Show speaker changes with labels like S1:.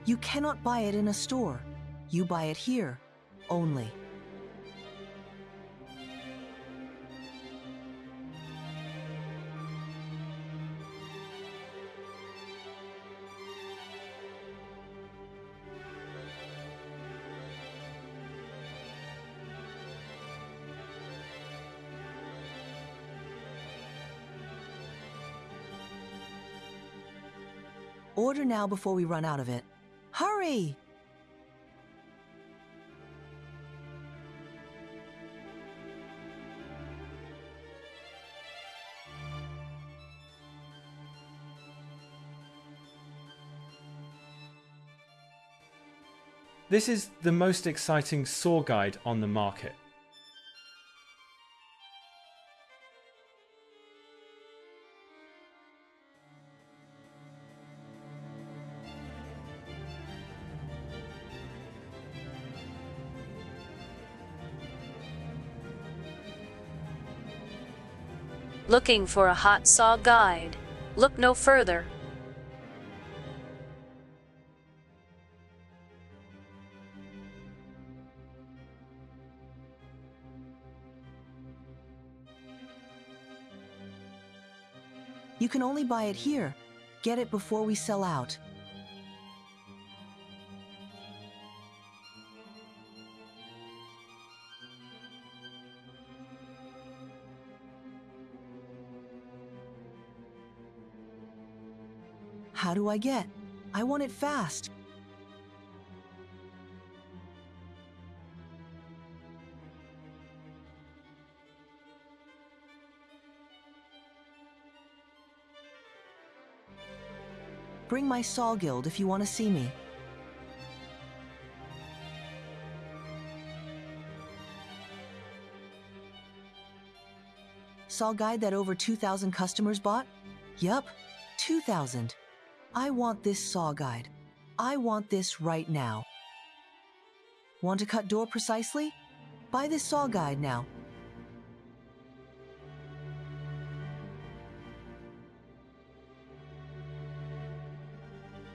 S1: You cannot buy it in a store. You buy it here, only. Order now before we run out of it. Hurry!
S2: This is the most exciting saw guide on the market.
S3: Looking for a hot saw guide? Look no further.
S1: You can only buy it here. Get it before we sell out. How do I get? I want it fast. Bring my saw guild if you want to see me. Saw guide that over 2,000 customers bought? Yup, 2,000. I want this saw guide. I want this right now. Want to cut door precisely? Buy this saw guide now.